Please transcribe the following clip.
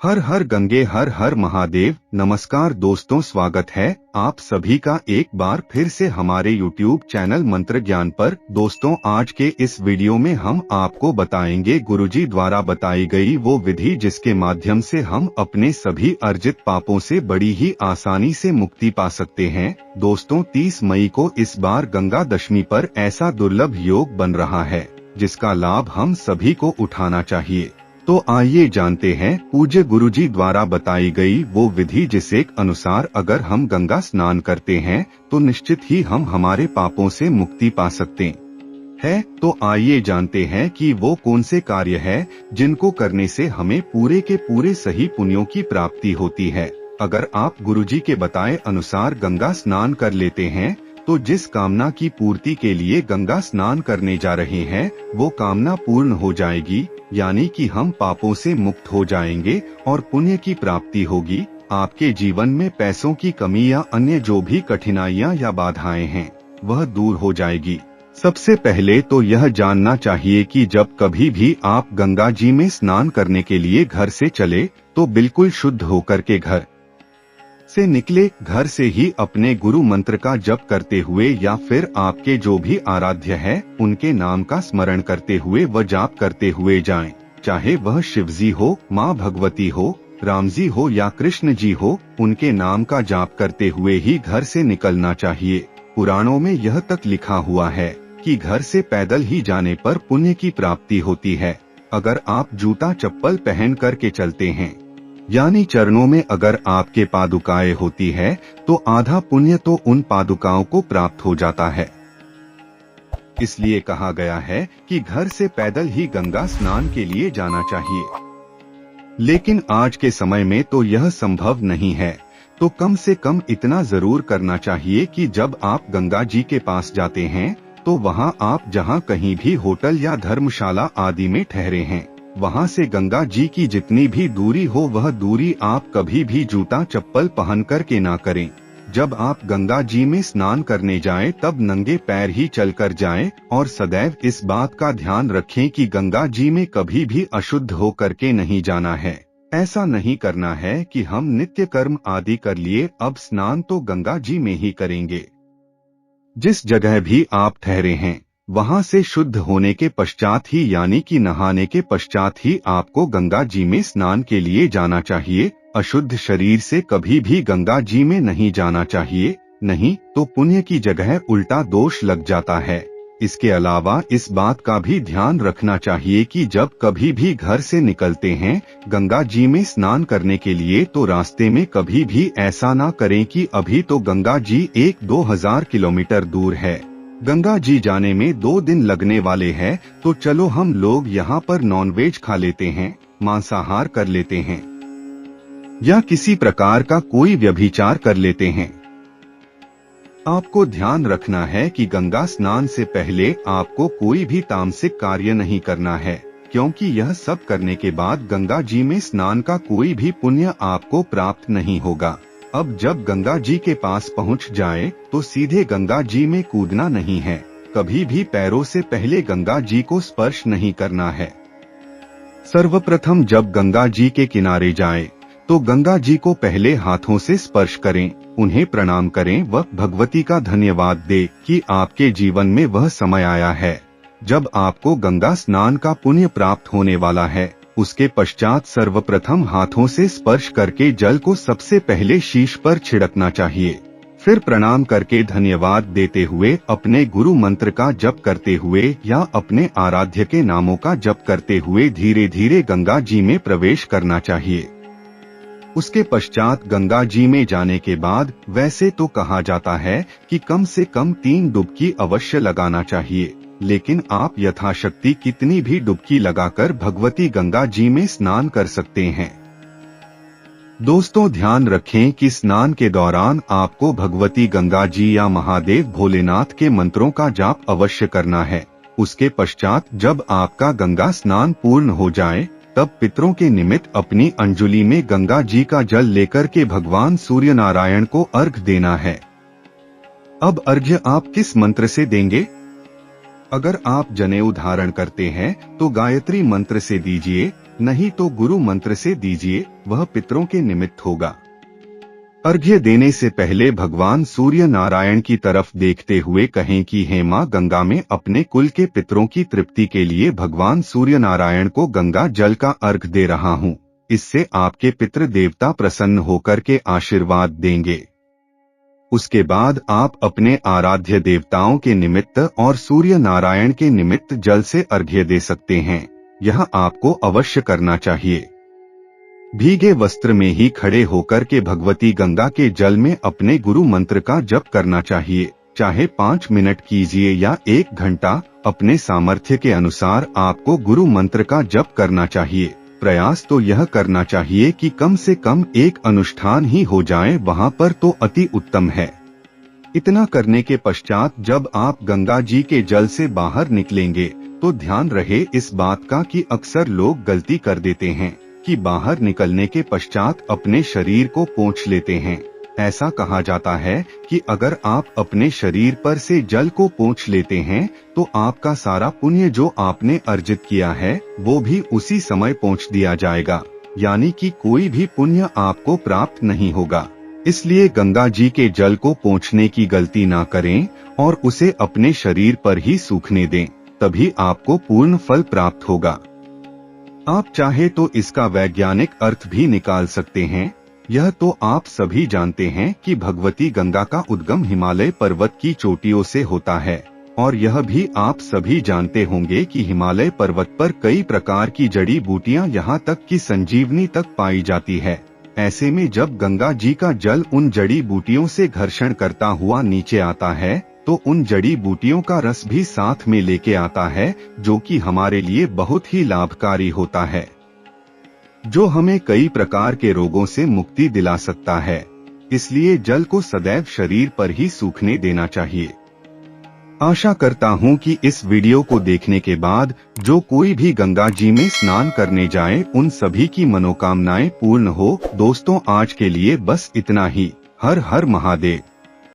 हर हर गंगे हर हर महादेव। नमस्कार दोस्तों, स्वागत है आप सभी का एक बार फिर से हमारे YouTube चैनल मंत्र ज्ञान पर। दोस्तों, आज के इस वीडियो में हम आपको बताएंगे गुरुजी द्वारा बताई गई वो विधि जिसके माध्यम से हम अपने सभी अर्जित पापों से बड़ी ही आसानी से मुक्ति पा सकते हैं। दोस्तों, 30 मई को इस बार गंगा दशमी पर ऐसा दुर्लभ योग बन रहा है जिसका लाभ हम सभी को उठाना चाहिए। तो आइए जानते हैं पूज्य गुरुजी द्वारा बताई गई वो विधि जिसके अनुसार अगर हम गंगा स्नान करते हैं तो निश्चित ही हम हमारे पापों से मुक्ति पा सकते हैं। तो आइए जानते हैं कि वो कौन से कार्य है जिनको करने से हमें पूरे के पूरे सही पुण्यों की प्राप्ति होती है। अगर आप गुरुजी के बताए अनुसार गंगा स्नान कर लेते हैं तो जिस कामना की पूर्ति के लिए गंगा स्नान करने जा रहे हैं वो कामना पूर्ण हो जाएगी, यानी कि हम पापों से मुक्त हो जाएंगे और पुण्य की प्राप्ति होगी। आपके जीवन में पैसों की कमी या अन्य जो भी कठिनाइयां या बाधाएं हैं वह दूर हो जाएगी। सबसे पहले तो यह जानना चाहिए कि जब कभी भी आप गंगा जी में स्नान करने के लिए घर से चले तो बिल्कुल शुद्ध होकर के घर से निकले। घर से ही अपने गुरु मंत्र का जप करते हुए या फिर आपके जो भी आराध्य है उनके नाम का स्मरण करते हुए व जाप करते हुए जाएं। चाहे वह शिव जी हो, माँ भगवती हो, राम जी हो या कृष्ण जी हो, उनके नाम का जाप करते हुए ही घर से निकलना चाहिए। पुराणों में यह तक लिखा हुआ है कि घर से पैदल ही जाने पर पुण्य की प्राप्ति होती है। अगर आप जूता चप्पल पहन करके चलते हैं यानी चरणों में अगर आपके पादुकाएं होती है तो आधा पुण्य तो उन पादुकाओं को प्राप्त हो जाता है। इसलिए कहा गया है कि घर से पैदल ही गंगा स्नान के लिए जाना चाहिए। लेकिन आज के समय में तो यह संभव नहीं है, तो कम से कम इतना जरूर करना चाहिए कि जब आप गंगा जी के पास जाते हैं तो वहां आप जहां कहीं भी होटल या धर्मशाला आदि में ठहरे हैं वहां से गंगा जी की जितनी भी दूरी हो वह दूरी आप कभी भी जूता चप्पल पहन कर के ना करें। जब आप गंगा जी में स्नान करने जाएं तब नंगे पैर ही चलकर जाएं और सदैव इस बात का ध्यान रखें कि गंगा जी में कभी भी अशुद्ध हो करके नहीं जाना है। ऐसा नहीं करना है कि हम नित्य कर्म आदि कर लिए अब स्नान तो गंगा जी में ही करेंगे। जिस जगह भी आप ठहरे हैं वहां से शुद्ध होने के पश्चात ही यानी कि नहाने के पश्चात ही आपको गंगा जी में स्नान के लिए जाना चाहिए। अशुद्ध शरीर से कभी भी गंगा जी में नहीं जाना चाहिए, नहीं तो पुण्य की जगह उल्टा दोष लग जाता है। इसके अलावा इस बात का भी ध्यान रखना चाहिए कि जब कभी भी घर से निकलते हैं गंगा जी में स्नान करने के लिए तो रास्ते में कभी भी ऐसा ना करें कि अभी तो गंगा जी 1-2 हजार किलोमीटर दूर है, गंगा जी जाने में 2 दिन लगने वाले हैं, तो चलो हम लोग यहाँ पर नॉनवेज खा लेते हैं, मांसाहार कर लेते हैं या किसी प्रकार का कोई व्यभिचार कर लेते हैं। आपको ध्यान रखना है कि गंगा स्नान से पहले आपको कोई भी तामसिक कार्य नहीं करना है, क्योंकि यह सब करने के बाद गंगा जी में स्नान का कोई भी पुण्य आपको प्राप्त नहीं होगा। अब जब गंगा जी के पास पहुंच जाए तो सीधे गंगा जी में कूदना नहीं है, कभी भी पैरों से पहले गंगा जी को स्पर्श नहीं करना है। सर्वप्रथम जब गंगा जी के किनारे जाएं, तो गंगा जी को पहले हाथों से स्पर्श करें, उन्हें प्रणाम करें व भगवती का धन्यवाद दें कि आपके जीवन में वह समय आया है जब आपको गंगा स्नान का पुण्य प्राप्त होने वाला है। उसके पश्चात सर्वप्रथम हाथों से स्पर्श करके जल को सबसे पहले शीश पर छिड़कना चाहिए। फिर प्रणाम करके धन्यवाद देते हुए अपने गुरु मंत्र का जप करते हुए या अपने आराध्य के नामों का जप करते हुए धीरे धीरे गंगा जी में प्रवेश करना चाहिए। उसके पश्चात गंगा जी में जाने के बाद वैसे तो कहा जाता है कि कम से कम 3 डुबकी अवश्य लगाना चाहिए, लेकिन आप यथाशक्ति कितनी भी डुबकी लगाकर भगवती गंगा जी में स्नान कर सकते हैं। दोस्तों, ध्यान रखें कि स्नान के दौरान आपको भगवती गंगा जी या महादेव भोलेनाथ के मंत्रों का जाप अवश्य करना है। उसके पश्चात जब आपका गंगा स्नान पूर्ण हो जाए तब पितरों के निमित्त अपनी अंजुलि में गंगा जी का जल लेकर के भगवान सूर्य नारायण को अर्घ देना है। अब अर्घ्य आप किस मंत्र से देंगे? अगर आप जनेऊ धारण करते हैं तो गायत्री मंत्र से दीजिए, नहीं तो गुरु मंत्र से दीजिए, वह पितरों के निमित्त होगा। अर्घ्य देने से पहले भगवान सूर्य नारायण की तरफ देखते हुए कहें कि हे मां गंगा, में अपने कुल के पितरों की तृप्ति के लिए भगवान सूर्य नारायण को गंगा जल का अर्घ दे रहा हूं। इससे आपके पितृ देवता प्रसन्न होकर के आशीर्वाद देंगे। उसके बाद आप अपने आराध्य देवताओं के निमित्त और सूर्य नारायण के निमित्त जल से अर्घ्य दे सकते हैं। यह आपको अवश्य करना चाहिए। भीगे वस्त्र में ही खड़े होकर के भगवती गंगा के जल में अपने गुरु मंत्र का जप करना चाहिए। चाहे 5 मिनट कीजिए या 1 घंटा, अपने सामर्थ्य के अनुसार आपको गुरु मंत्र का जप करना चाहिए। प्रयास तो यह करना चाहिए कि कम से कम एक अनुष्ठान ही हो जाए, वहां पर तो अति उत्तम है। इतना करने के पश्चात जब आप गंगा जी के जल से बाहर निकलेंगे तो ध्यान रहे इस बात का कि अक्सर लोग गलती कर देते हैं कि बाहर निकलने के पश्चात अपने शरीर को पोंछ लेते हैं। ऐसा कहा जाता है कि अगर आप अपने शरीर पर से जल को पोंछ लेते हैं तो आपका सारा पुण्य जो आपने अर्जित किया है वो भी उसी समय पोंछ दिया जाएगा, यानी कि कोई भी पुण्य आपको प्राप्त नहीं होगा। इसलिए गंगा जी के जल को पोंछने की गलती ना करें और उसे अपने शरीर पर ही सूखने दें, तभी आपको पूर्ण फल प्राप्त होगा। आप चाहे तो इसका वैज्ञानिक अर्थ भी निकाल सकते हैं। यह तो आप सभी जानते हैं कि भगवती गंगा का उद्गम हिमालय पर्वत की चोटियों से होता है, और यह भी आप सभी जानते होंगे कि हिमालय पर्वत पर कई प्रकार की जड़ी बूटियां यहाँ तक कि संजीवनी तक पाई जाती है। ऐसे में जब गंगा जी का जल उन जड़ी बूटियों से घर्षण करता हुआ नीचे आता है तो उन जड़ी बूटियों का रस भी साथ में लेके आता है, जो कि हमारे लिए बहुत ही लाभकारी होता है, जो हमें कई प्रकार के रोगों से मुक्ति दिला सकता है। इसलिए जल को सदैव शरीर पर ही सूखने देना चाहिए। आशा करता हूं कि इस वीडियो को देखने के बाद जो कोई भी गंगा जी में स्नान करने जाए उन सभी की मनोकामनाएं पूर्ण हो। दोस्तों, आज के लिए बस इतना ही। हर हर महादेव।